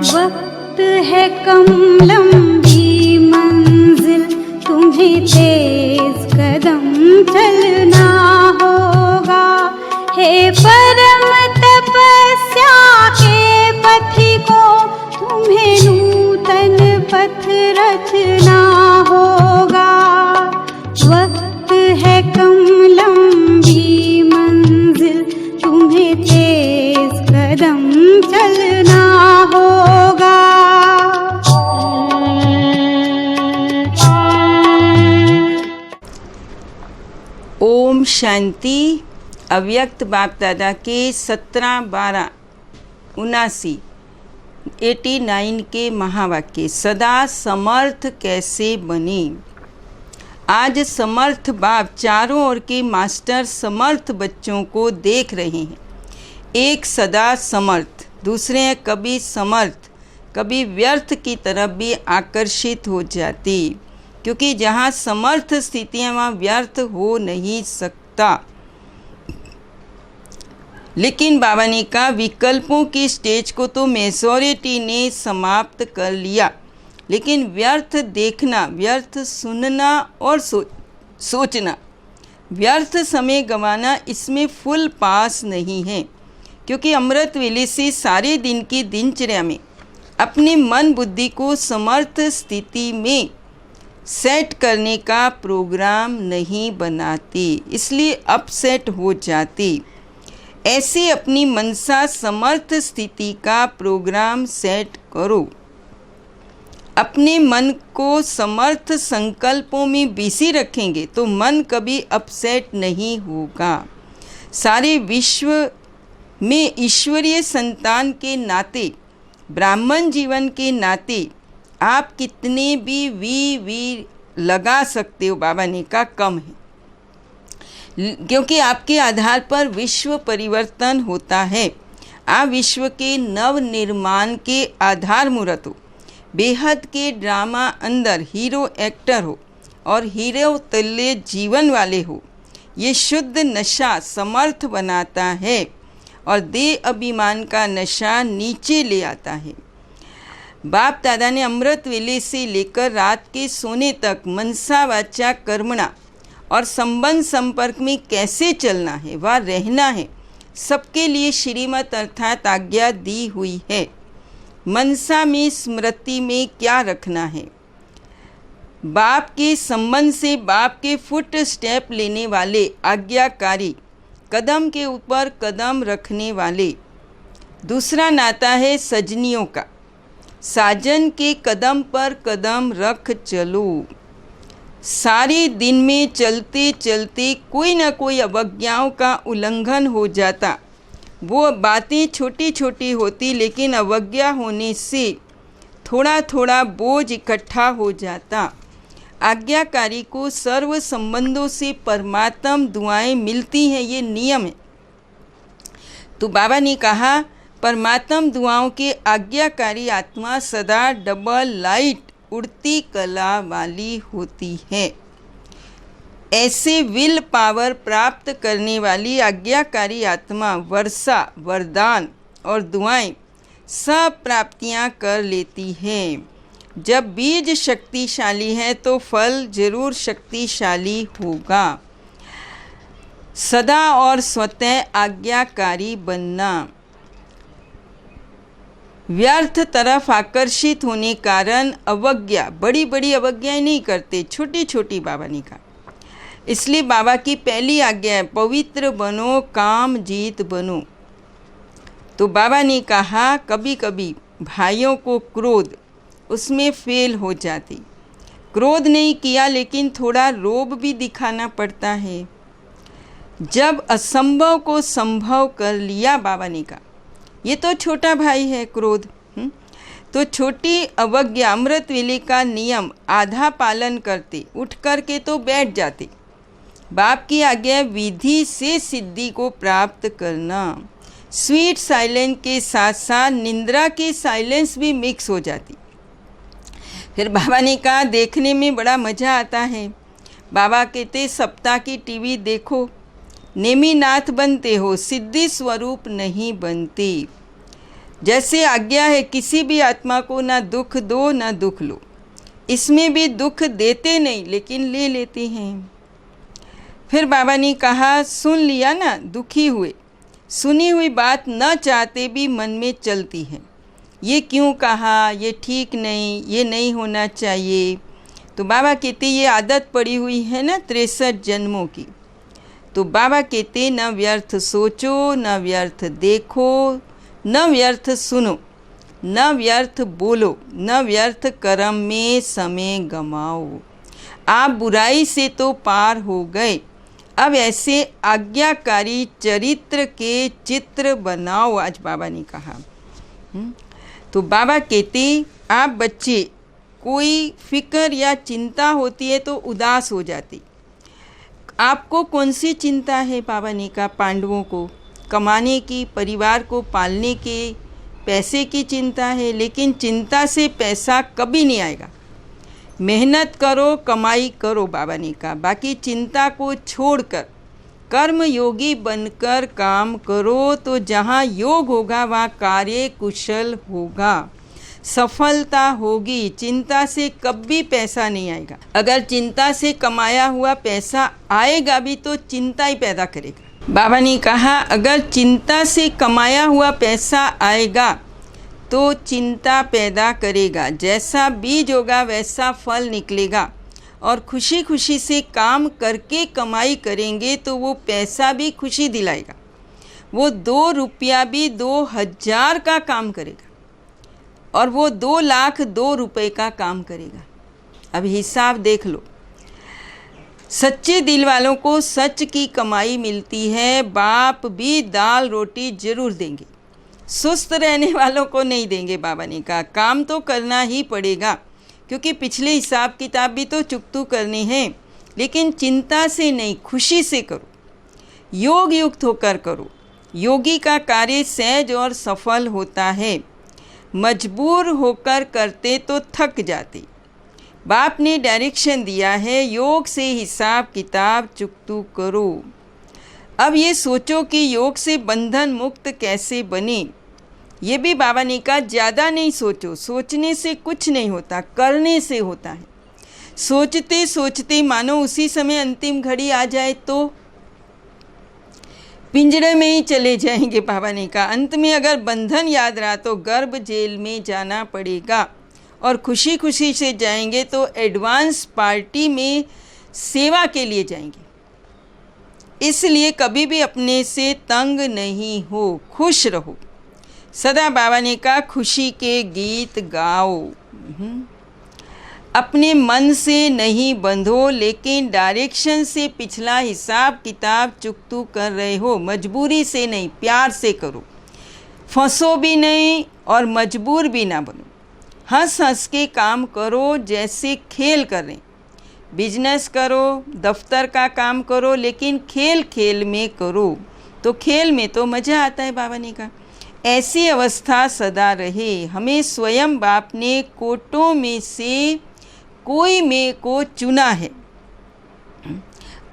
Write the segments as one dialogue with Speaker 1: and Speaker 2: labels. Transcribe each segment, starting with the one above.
Speaker 1: वक्त है कम लंबी मंजिल, तुम्हें तेज कदम चलना होगा। हे परम तपस्या के पथिकों, तुम्हें नूतन पथ रचना होगा। वक्त है कम लंबी मंजिल, तुम्हें तेज कदम चलना होगा।
Speaker 2: ओम शांति। अव्यक्त बाप दादा के 17-12-79 के महावाक्य। सदा समर्थ कैसे बने। आज समर्थ बाप चारों ओर के मास्टर समर्थ बच्चों को देख रहे हैं। एक सदा समर्थ, दूसरे हैं कभी समर्थ, कभी व्यर्थ की तरफ भी आकर्षित हो जाती, क्योंकि जहाँ समर्थ स्थितियाँ वहाँ व्यर्थ हो नहीं सकता। लेकिन बाबा ने कहा विकल्पों की स्टेज को तो मेजॉरिटी ने समाप्त कर लिया, लेकिन व्यर्थ देखना, व्यर्थ सुनना और सोचना, व्यर्थ समय गंवाना, इसमें फुल पास नहीं है। क्योंकि अमृत वेले से सारे दिन की दिनचर्या में अपने मन बुद्धि को समर्थ स्थिति में सेट करने का प्रोग्राम नहीं बनाती, इसलिए अपसेट हो जाती। ऐसे अपनी मनसा समर्थ स्थिति का प्रोग्राम सेट करो। अपने मन को समर्थ संकल्पों में बिजी रखेंगे तो मन कभी अपसेट नहीं होगा। सारे विश्व में ईश्वरीय संतान के नाते, ब्राह्मण जीवन के नाते आप कितने भी वी लगा सकते हो, बाबा ने कहा कम है। क्योंकि आपके आधार पर विश्व परिवर्तन होता है। आप विश्व के नव निर्माण के आधार मूर्त हो। बेहद के ड्रामा अंदर हीरो एक्टर हो और हीरो तुल्य जीवन वाले हो। ये शुद्ध नशा समर्थ बनाता है और देह अभिमान का नशा नीचे ले आता है। बाप दादा ने अमृत वेले से लेकर रात के सोने तक मनसा वाचा कर्मणा और संबंध संपर्क में कैसे चलना है, वह रहना है, सबके लिए श्रीमत अर्थात आज्ञा दी हुई है। मनसा में स्मृति में क्या रखना है, बाप के संबंध से बाप के फुट स्टेप लेने वाले, आज्ञाकारी, कदम के ऊपर कदम रखने वाले। दूसरा नाता है सजनियों का। साजन के कदम पर कदम रख चलो। सारे दिन में चलते चलते कोई ना कोई अवज्ञाओं का उल्लंघन हो जाता। वो बातें छोटी छोटी होती, लेकिन अवज्ञा होने से थोड़ा थोड़ा बोझ इकट्ठा हो जाता। आज्ञाकारी को सर्व संबंधों से परमात्म दुआएं मिलती हैं, ये नियम है। तो बाबा ने कहा परमात्म दुआओं के आज्ञाकारी आत्मा सदा डबल लाइट उड़ती कला वाली होती है। ऐसे विल पावर प्राप्त करने वाली आज्ञाकारी आत्मा वर्षा, वरदान और दुआएं सब प्राप्तियां कर लेती है। जब बीज शक्तिशाली है तो फल जरूर शक्तिशाली होगा। सदा और स्वतः आज्ञाकारी बनना। व्यर्थ तरफ आकर्षित होने कारण अवज्ञा, बड़ी बड़ी अवज्ञाएं नहीं करते, छोटी छोटी बाबा ने कहा। इसलिए बाबा की पहली आज्ञा है पवित्र बनो, काम जीत बनो। तो बाबा ने कहा कभी कभी भाइयों को क्रोध, उसमें फेल हो जाती। क्रोध नहीं किया लेकिन थोड़ा रोब भी दिखाना पड़ता है। जब असंभव को संभव कर लिया, बाबा ने कहा ये तो छोटा भाई है क्रोध, तो छोटी अवज्ञा अमृत वेले का नियम आधा पालन करते, उठ कर के तो बैठ जाते। बाप की आज्ञा विधि से सिद्धि को प्राप्त करना। स्वीट साइलेंस के साथ साथ निंद्रा की साइलेंस भी मिक्स हो जाती। फिर बाबा ने कहा देखने में बड़ा मज़ा आता है। बाबा कहते सप्ताह की टीवी देखो, नेमीनाथ बनते हो, सिद्धि स्वरूप नहीं बनते। जैसे आज्ञा है किसी भी आत्मा को ना दुख दो ना दुख लो, इसमें भी दुख देते नहीं लेकिन ले लेते हैं। फिर बाबा ने कहा, सुन लिया ना, दुखी हुए, सुनी हुई बात न चाहते भी मन में चलती है। ये क्यों कहा, ये ठीक नहीं, ये नहीं होना चाहिए। तो बाबा कहते ये आदत पड़ी हुई है ना 63 जन्मों की। तो बाबा कहते न व्यर्थ सोचो, न व्यर्थ देखो, न व्यर्थ सुनो, न व्यर्थ बोलो, न व्यर्थ कर्म में समय गमाओ। आप बुराई से तो पार हो गए, अब ऐसे आज्ञाकारी चरित्र के चित्र बनाओ, आज बाबा ने कहा। तो बाबा कहते आप बच्चे कोई फिक्र या चिंता होती है तो उदास हो जाती। आपको कौन सी चिंता है? बाबा ने कहा पांडवों को कमाने की, परिवार को पालने के, पैसे की चिंता है, लेकिन चिंता से पैसा कभी नहीं आएगा। मेहनत करो, कमाई करो, बाबा ने कहा, बाकी चिंता को छोड़कर कर्म योगी बनकर काम करो, तो जहाँ योग होगा वहाँ कार्य कुशल होगा, सफलता होगी। चिंता से कभी पैसा नहीं आएगा। अगर चिंता से कमाया हुआ पैसा आएगा भी तो चिंता ही पैदा करेगा। बाबा ने कहा अगर चिंता से कमाया हुआ पैसा आएगा तो चिंता पैदा करेगा, जैसा बीज होगा वैसा फल निकलेगा। और खुशी खुशी से काम करके कमाई करेंगे तो वो पैसा भी खुशी दिलाएगा। वो 2 रुपया भी 2000 का काम करेगा और वो 2,02,000 रुपये का काम करेगा। अब हिसाब देख लो। सच्चे दिल वालों को सच की कमाई मिलती है, बाप भी दाल रोटी जरूर देंगे, सुस्त रहने वालों को नहीं देंगे। बाबा ने कहा काम तो करना ही पड़ेगा, क्योंकि पिछले हिसाब किताब भी तो चुकतू करने हैं, लेकिन चिंता से नहीं, खुशी से करो, योग युक्त होकर करो। योगी का कार्य सहज और सफल होता है, मजबूर होकर करते तो थक जाते। बाप ने डायरेक्शन दिया है, योग से हिसाब किताब चुकतू करो। अब ये सोचो कि योग से बंधन मुक्त कैसे बने। ये भी बाबा ने कहा ज़्यादा नहीं सोचो, सोचने से कुछ नहीं होता, करने से होता है। सोचते सोचते मानो उसी समय अंतिम घड़ी आ जाए तो पिंजरे में ही चले जाएंगे। बाबा ने कहा अंत में अगर बंधन याद रहा तो गर्भ जेल में जाना पड़ेगा, और खुशी खुशी से जाएंगे तो एडवांस पार्टी में सेवा के लिए जाएंगे। इसलिए कभी भी अपने से तंग नहीं हो, खुश रहो सदा। बाबा ने कहा खुशी के गीत गाओ, अपने मन से नहीं बंधो, लेकिन डायरेक्शन से पिछला हिसाब किताब चुकतू कर रहे हो, मजबूरी से नहीं, प्यार से करो। फंसो भी नहीं और मजबूर भी ना बनो। हंस हंस के काम करो जैसे खेल कर रहे। बिजनेस करो, दफ्तर का काम करो, लेकिन खेल खेल में करो, तो खेल में तो मज़ा आता है। बाबा ने कहा ऐसी अवस्था सदा रहे। हमें स्वयं बाप ने कोटों में से कोई में को चुना है।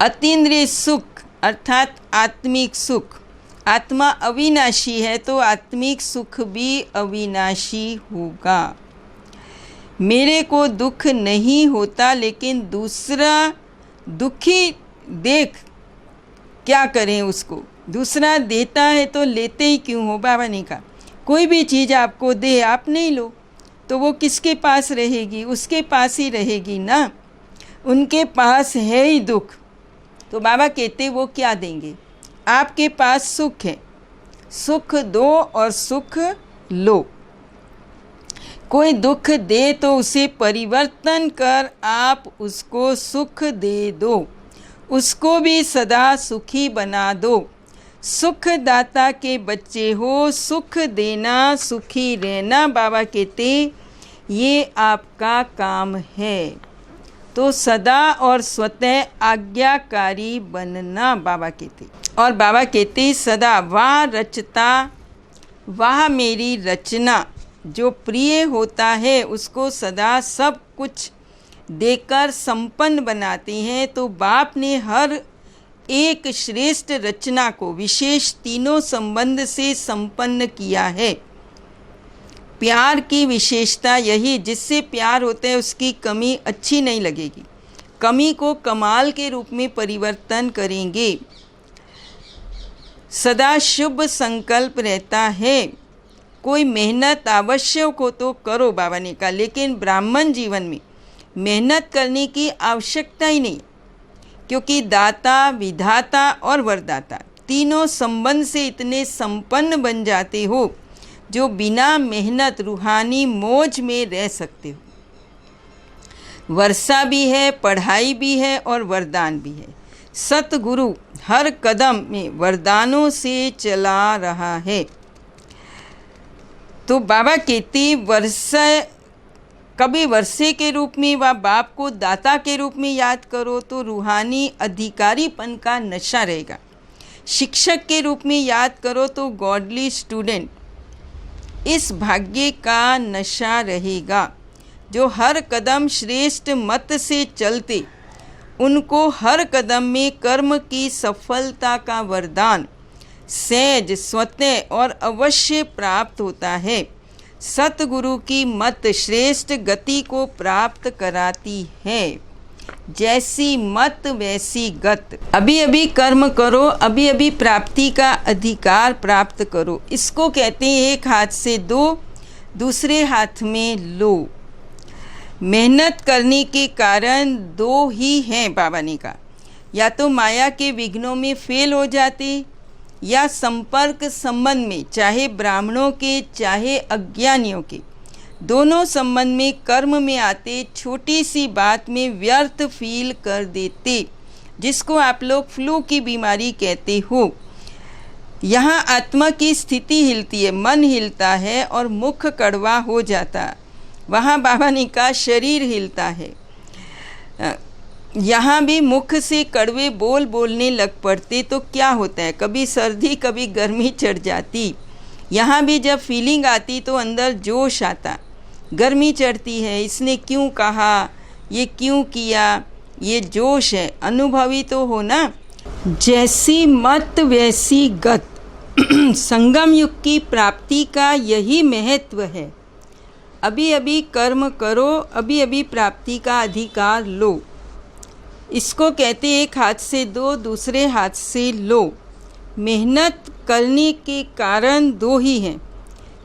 Speaker 2: अतीन्द्रिय सुख अर्थात आत्मिक सुख, आत्मा अविनाशी है तो आत्मिक सुख भी अविनाशी होगा। मेरे को दुख नहीं होता, लेकिन दूसरा दुखी देख क्या करें उसको। दूसरा देता है तो लेते ही क्यों हो। बाबा ने कहा कोई भी चीज़ आपको दे, आप नहीं लो तो वो किसके पास रहेगी? उसके पास ही रहेगी ना। उनके पास है ही दुख, तो बाबा कहते वो क्या देंगे? आपके पास सुख है, सुख दो और सुख लो। कोई दुख दे तो उसे परिवर्तन कर आप उसको सुख दे दो, उसको भी सदा सुखी बना दो। सुख दाता के बच्चे हो, सुख देना, सुखी रहना। बाबा कहते ये आपका काम है, तो सदा और स्वतः आज्ञाकारी बनना। बाबा कहते, और बाबा कहते सदा वाह रचता, वाह मेरी रचना। जो प्रिय होता है उसको सदा सब कुछ देकर संपन्न बनाते हैं। तो बाप ने हर एक श्रेष्ठ रचना को विशेष तीनों संबंध से संपन्न किया है। प्यार की विशेषता यही, जिससे प्यार होता है उसकी कमी अच्छी नहीं लगेगी, कमी को कमाल के रूप में परिवर्तन करेंगे। सदा शुभ संकल्प रहता है। कोई मेहनत आवश्यक हो तो करो, बाबा ने कहा, लेकिन ब्राह्मण जीवन में मेहनत करने की आवश्यकता ही नहीं, क्योंकि दाता, विधाता और वरदाता तीनों संबंध से इतने संपन्न बन जाते हो जो बिना मेहनत रूहानी मौज में रह सकते हो। वर्षा भी है, पढ़ाई भी है और वरदान भी है। सतगुरु हर कदम में वरदानों से चला रहा है। तो बाबा कहते वर्षा, कभी वर्षे के रूप में व बाप को दाता के रूप में याद करो तो रूहानी अधिकारीपन का नशा रहेगा। शिक्षक के रूप में याद करो तो गॉडली स्टूडेंट, इस भाग्य का नशा रहेगा। जो हर कदम श्रेष्ठ मत से चलते, उनको हर कदम में कर्म की सफलता का वरदान सहज, स्वतः और अवश्य प्राप्त होता है। सतगुरु की मत श्रेष्ठ गति को प्राप्त कराती है। जैसी मत वैसी गत। अभी अभी कर्म करो, अभी अभी प्राप्ति का अधिकार प्राप्त करो। इसको कहते हैं एक हाथ से दो, दूसरे हाथ में लो। मेहनत करने के कारण दो ही हैं, बाबा ने कहा, या तो माया के विघ्नों में फेल हो जाते, या संपर्क संबंध में, चाहे ब्राह्मणों के चाहे अज्ञानियों के, दोनों संबंध में कर्म में आते, छोटी सी बात में व्यर्थ फील कर देते, जिसको आप लोग फ्लू की बीमारी कहते हो। यहाँ आत्मा की स्थिति हिलती है, मन हिलता है और मुख कड़वा हो जाता। वहाँ बाबा ने कहा शरीर हिलता है। यहाँ भी मुख से कड़वे बोल बोलने लग पड़ते तो क्या होता है, कभी सर्दी कभी गर्मी चढ़ जाती। यहाँ भी जब फीलिंग आती तो अंदर जोश आता, गर्मी चढ़ती है, इसने क्यों कहा, ये क्यों किया, ये जोश है। अनुभवी तो हो ना। जैसी मत वैसी गत। संगम युग की प्राप्ति का यही महत्व है। अभी अभी कर्म करो, अभी अभी प्राप्ति का अधिकार लो। इसको कहते एक हाथ से दो, दूसरे हाथ से लो। मेहनत करने के कारण दो ही हैं,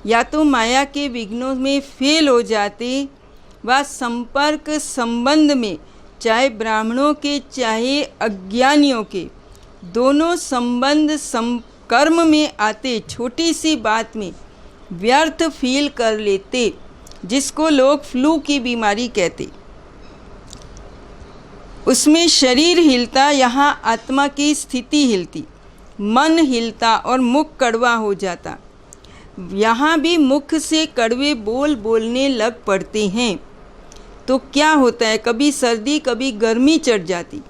Speaker 2: या तो माया के विघ्नों में फेल हो जाते, व संपर्क संबंध में, चाहे ब्राह्मणों के चाहे अज्ञानियों के, दोनों संबंध कर्म में आते, छोटी सी बात में व्यर्थ फील कर लेते, जिसको लोग फ्लू की बीमारी कहते। उसमें शरीर हिलता, यहाँ आत्मा की स्थिति हिलती, मन हिलता और मुख कड़वा हो जाता। यहाँ भी मुख से कड़वे बोल बोलने लग पड़ते हैं तो क्या होता है, कभी सर्दी कभी गर्मी चढ़ जाती।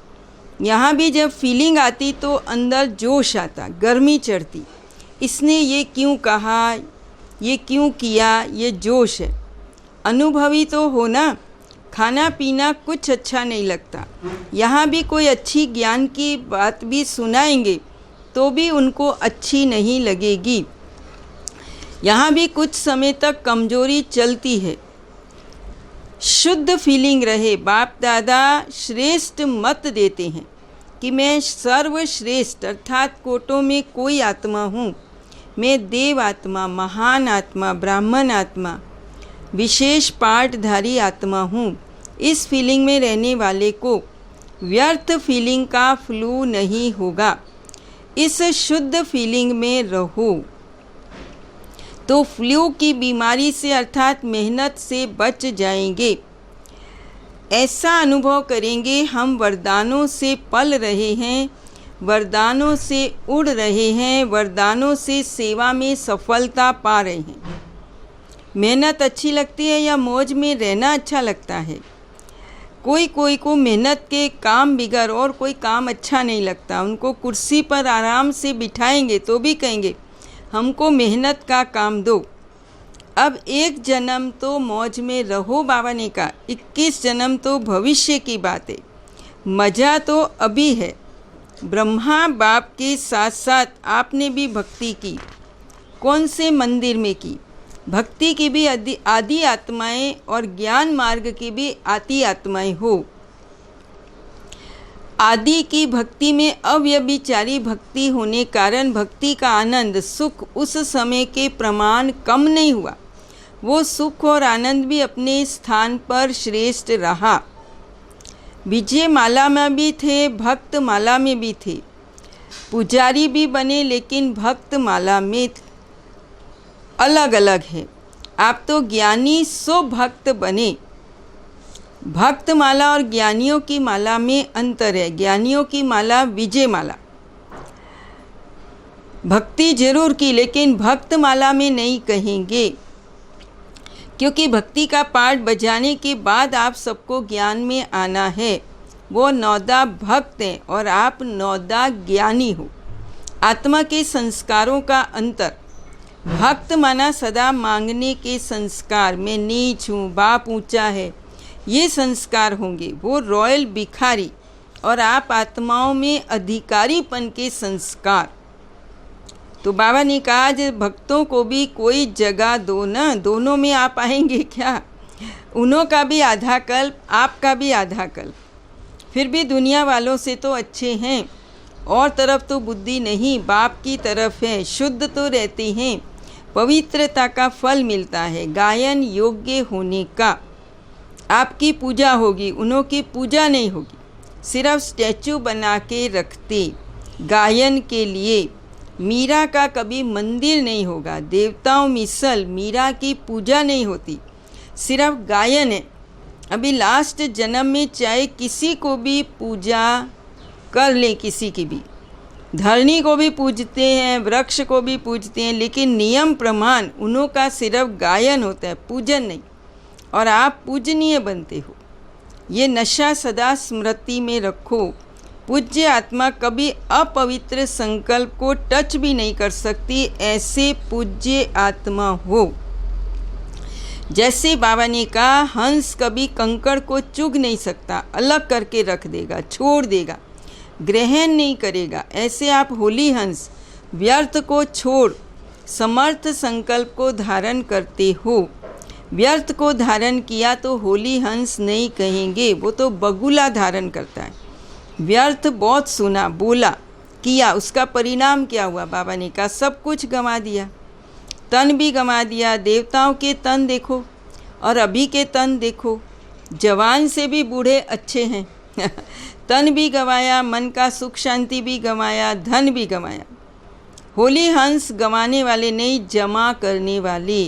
Speaker 2: यहाँ भी जब फीलिंग आती तो अंदर जोश आता, गर्मी चढ़ती, इसने ये क्यों कहा, ये क्यों किया, ये जोश है। अनुभवी तो हो ना। खाना पीना कुछ अच्छा नहीं लगता। यहाँ भी कोई अच्छी ज्ञान की बात भी सुनाएंगे तो भी उनको अच्छी नहीं लगेगी। यहाँ भी कुछ समय तक कमजोरी चलती है। शुद्ध फीलिंग रहे। बाप दादा श्रेष्ठ मत देते हैं कि मैं सर्वश्रेष्ठ अर्थात कोटों में कोई आत्मा हूँ। मैं देव आत्मा, महान आत्मा, ब्राह्मण आत्मा, विशेष पाठधारी आत्मा हूँ। इस फीलिंग में रहने वाले को व्यर्थ फीलिंग का फ्लू नहीं होगा। इस शुद्ध फीलिंग में रहो तो फ्लू की बीमारी से अर्थात मेहनत से बच जाएंगे। ऐसा अनुभव करेंगे हम वरदानों से पल रहे हैं, वरदानों से उड़ रहे हैं, वरदानों से सेवा में सफलता पा रहे हैं। मेहनत अच्छी लगती है या मौज में रहना अच्छा लगता है? कोई कोई को मेहनत के काम बिगड़ और कोई काम अच्छा नहीं लगता। उनको कुर्सी पर आराम से बिठाएंगे तो भी कहेंगे हमको मेहनत का काम दो। अब एक जन्म तो मौज में रहो, बाबा ने कहा 21 जन्म तो भविष्य की बात है। मज़ा तो अभी है। ब्रह्मा बाप के साथ साथ आपने भी भक्ति की। कौन से मंदिर में की? भक्ति की भी आदि आत्माएं और ज्ञान मार्ग की भी आदि आत्माएं हो। आदि की भक्ति में अव्यभिचारी भक्ति होने कारण भक्ति का आनंद सुख उस समय के प्रमाण कम नहीं हुआ। वो सुख और आनंद भी अपने स्थान पर श्रेष्ठ रहा। विजय माला में भी थे, भक्त माला में भी थे। पुजारी भी बने लेकिन भक्त माला में अलग अलग है। आप तो ज्ञानी सो भक्त बने। भक्त माला और ज्ञानियों की माला में अंतर है। ज्ञानियों की माला विजय माला, भक्ति जरूर की लेकिन भक्त माला में नहीं कहेंगे, क्योंकि भक्ति का पाठ बजाने के बाद आप सबको ज्ञान में आना है। वो नौदा भक्त हैं और आप नौदा ज्ञानी हो। आत्मा के संस्कारों का अंतर। भक्त माना सदा मांगने के संस्कार, मैं नीच हूँ, बाप ऊंचा है, ये संस्कार होंगे। वो रॉयल भिखारी और आप आत्माओं में अधिकारीपन के संस्कार। तो बाबा ने कहा जो भक्तों को भी कोई जगह दो ना, दोनों में आप आएंगे क्या? उन्हों का भी आधा कल्प, आपका भी आधा कल्प। फिर भी दुनिया वालों से तो अच्छे हैं। और तरफ तो बुद्धि नहीं, बाप की तरफ है। शुद्ध तो रहते हैं, पवित्रता का फल मिलता है, गायन योग्य होने का। आपकी पूजा होगी, उन्हों की पूजा नहीं होगी। सिर्फ स्टैचू बना के रखते गायन के लिए। मीरा का कभी मंदिर नहीं होगा। देवताओं मिसल मीरा की पूजा नहीं होती, सिर्फ गायन है। अभी लास्ट जन्म में चाहे किसी को भी पूजा कर ले, किसी की भी, धरनी को भी पूजते हैं, वृक्ष को भी पूजते हैं, लेकिन नियम प्रमाण उन्हों का सिर्फ गायन होता है, पूजन नहीं। और आप पूजनीय बनते हो। ये नशा सदा स्मृति में रखो। पूज्य आत्मा कभी अपवित्र संकल्प को टच भी नहीं कर सकती, ऐसे पूज्य आत्मा हो। जैसे बाबा ने कहा, हंस कभी कंकड़ को चुग नहीं सकता, अलग करके रख देगा, छोड़ देगा, ग्रहण नहीं करेगा। ऐसे आप होली हंस व्यर्थ को छोड़ समर्थ संकल्प को धारण करते हो। व्यर्थ को धारण किया तो होली हंस नहीं कहेंगे, वो तो बगुला धारण करता है। व्यर्थ बहुत सुना, बोला, किया, उसका परिणाम क्या हुआ? बाबा ने कहा सब कुछ गंवा दिया। तन भी गंवा दिया। देवताओं के तन देखो और अभी के तन देखो, जवान से भी बूढ़े अच्छे हैं। तन भी गंवाया, मन का सुख शांति भी गंवाया, धन भी गंवाया। होली हंस गंवाने वाले नहीं, जमा करने वाले।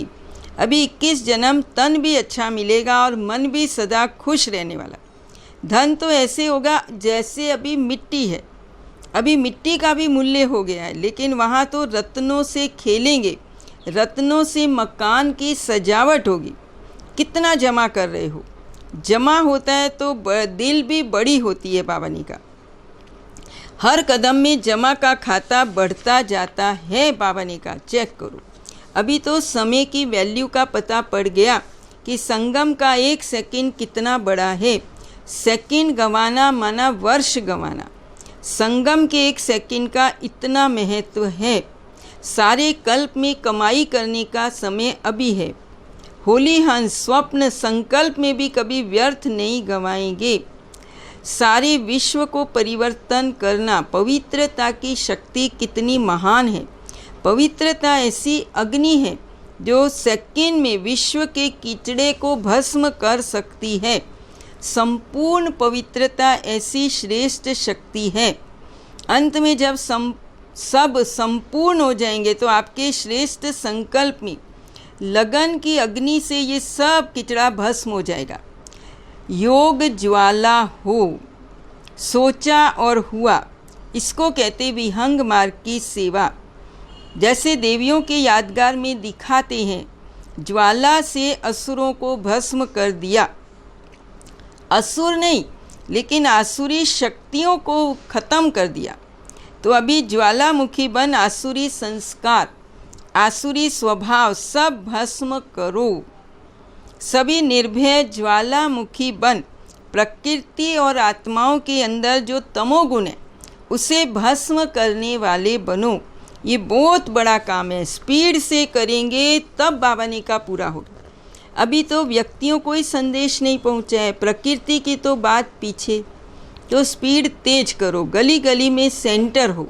Speaker 2: अभी 21 जन्म तन भी अच्छा मिलेगा और मन भी सदा खुश रहने वाला। धन तो ऐसे होगा जैसे अभी मिट्टी है। अभी मिट्टी का भी मूल्य हो गया है, लेकिन वहाँ तो रत्नों से खेलेंगे, रत्नों से मकान की सजावट होगी। कितना जमा कर रहे हो? जमा होता है तो दिल भी बड़ी होती है। बाबा ने कहा हर कदम में जमा का खाता बढ़ता जाता है। बाबा ने कहा चेक करो। अभी तो समय की वैल्यू का पता पड़ गया कि संगम का 1 सेकंड कितना बड़ा है। सेकंड गंवाना माना वर्ष गंवाना। संगम के 1 सेकंड का इतना महत्व है। सारे कल्प में कमाई करने का समय अभी है। होली हंस स्वप्न संकल्प में भी कभी व्यर्थ नहीं गंवाएंगे। सारे विश्व को परिवर्तन करना, पवित्रता की शक्ति कितनी महान है। पवित्रता ऐसी अग्नि है जो सेकंड में विश्व के कीचड़े को भस्म कर सकती है। संपूर्ण पवित्रता ऐसी श्रेष्ठ शक्ति है। अंत में जब सब संपूर्ण हो जाएंगे तो आपके श्रेष्ठ संकल्प में लगन की अग्नि से ये सब कीचड़ा भस्म हो जाएगा। योग ज्वाला हो, सोचा और हुआ, इसको कहते विहंग मार्ग की सेवा। जैसे देवियों के यादगार में दिखाते हैं, ज्वाला से असुरों को भस्म कर दिया। असुर नहीं, लेकिन आसुरी शक्तियों को खत्म कर दिया। तो अभी ज्वालामुखी बन आसुरी संस्कार, आसुरी स्वभाव सब भस्म करो। सभी निर्भय ज्वालामुखी बन प्रकृति और आत्माओं के अंदर जो तमोगुण है उसे भस्म करने वाले बनो। ये बहुत बड़ा काम है, स्पीड से करेंगे तब बाबा ने कहा पूरा होगा। अभी तो व्यक्तियों को ही संदेश नहीं पहुंचा है, प्रकृति की तो बात पीछे। तो स्पीड तेज करो, गली गली में सेंटर हो,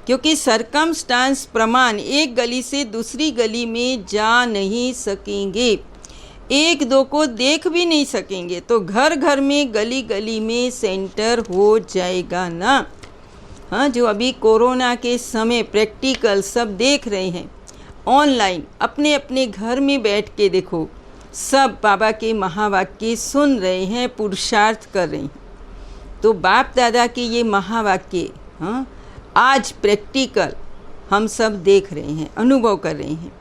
Speaker 2: क्योंकि सरकमस्टांस प्रमाण एक गली से दूसरी गली में जा नहीं सकेंगे, एक दो को देख भी नहीं सकेंगे, तो घर घर में गली गली में सेंटर हो जाएगा ना। हाँ, जो अभी कोरोना के समय प्रैक्टिकल सब देख रहे हैं ऑनलाइन, अपने अपने घर में बैठ के देखो, सब बाबा के महावाक्य सुन रहे हैं, पुरुषार्थ कर रहे हैं। तो बाप दादा के ये महावाक्य हाँ आज प्रैक्टिकल हम सब देख रहे हैं, अनुभव कर रहे हैं।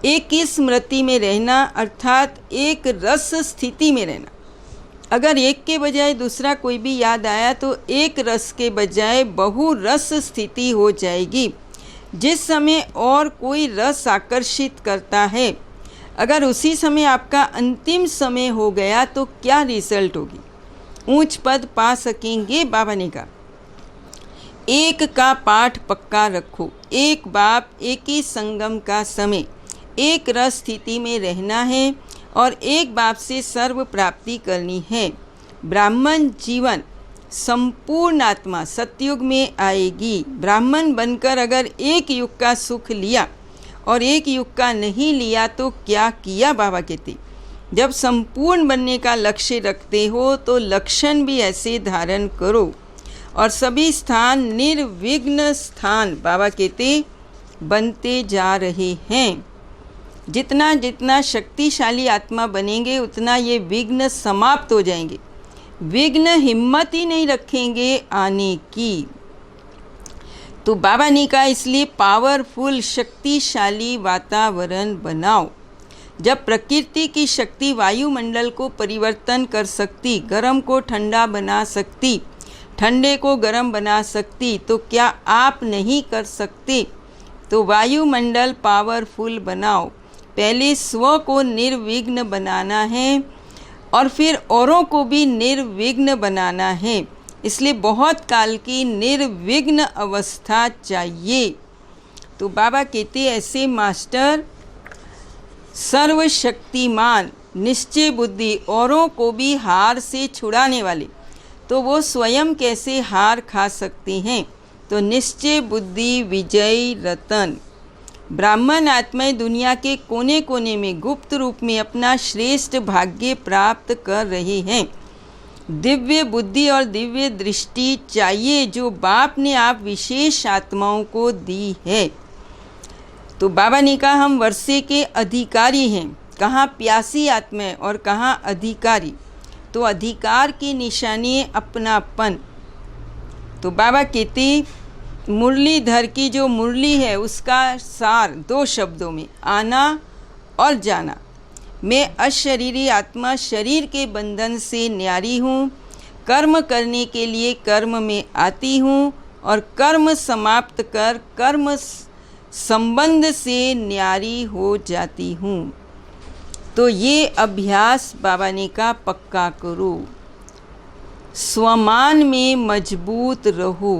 Speaker 2: एक ही स्मृति में रहना अर्थात एक रस स्थिति में रहना। अगर एक के बजाय दूसरा कोई भी याद आया तो एक रस के बजाय बहु रस स्थिति हो जाएगी। जिस समय और कोई रस आकर्षित करता है, अगर उसी समय आपका अंतिम समय हो गया तो क्या रिजल्ट होगी? ऊंच पद पा सकेंगे? बाबा ने कहा एक का पाठ पक्का रखो, एक बाप एक ही संगम का समय, एक रस स्थिति में रहना है और एक बाप से सर्व प्राप्ति करनी है। ब्राह्मण जीवन संपूर्ण आत्मा सतयुग में आएगी। ब्राह्मण बनकर अगर एक युग का सुख लिया और एक युग का नहीं लिया तो क्या किया? बाबा कहते जब संपूर्ण बनने का लक्ष्य रखते हो तो लक्षण भी ऐसे धारण करो और सभी स्थान निर्विघ्न स्थान बाबा कहते बनते जा रहे हैं। जितना जितना शक्तिशाली आत्मा बनेंगे उतना ये विघ्न समाप्त हो जाएंगे। विघ्न हिम्मत ही नहीं रखेंगे आने की। तो बाबा ने कहा इसलिए पावरफुल शक्तिशाली वातावरण बनाओ। जब प्रकृति की शक्ति वायुमंडल को परिवर्तन कर सकती, गर्म को ठंडा बना सकती, ठंडे को गर्म बना सकती, तो क्या आप नहीं कर सकते? तो वायुमंडल पावरफुल बनाओ। पहले स्व को निर्विघ्न बनाना है और फिर औरों को भी निर्विघ्न बनाना है। इसलिए बहुत काल की निर्विघ्न अवस्था चाहिए। तो बाबा कहते ऐसे मास्टर सर्वशक्तिमान निश्चय बुद्धि, औरों को भी हार से छुड़ाने वाले, तो वो स्वयं कैसे हार खा सकते हैं? तो निश्चय बुद्धि विजय रतन। ब्राह्मण आत्माएं दुनिया के कोने कोने में गुप्त रूप में अपना श्रेष्ठ भाग्य प्राप्त कर रहे हैं। दिव्य बुद्धि और दिव्य दृष्टि चाहिए जो बाप ने आप विशेष आत्माओं को दी है। तो बाबा ने कहा हम वर्षे के अधिकारी हैं। कहाँ प्यासी आत्माएं और कहाँ अधिकारी। तो अधिकार की निशानी है अपनापन। तो बाबा कहते मुरलीधर की जो मुरली है उसका सार दो शब्दों में, आना और जाना। मैं अशरीरी आत्मा शरीर के बंधन से न्यारी हूँ, कर्म करने के लिए कर्म में आती हूँ और कर्म समाप्त कर कर्म संबंध से न्यारी हो जाती हूँ। तो ये अभ्यास बाबा ने कहा पक्का करो। स्वमान में मजबूत रहो।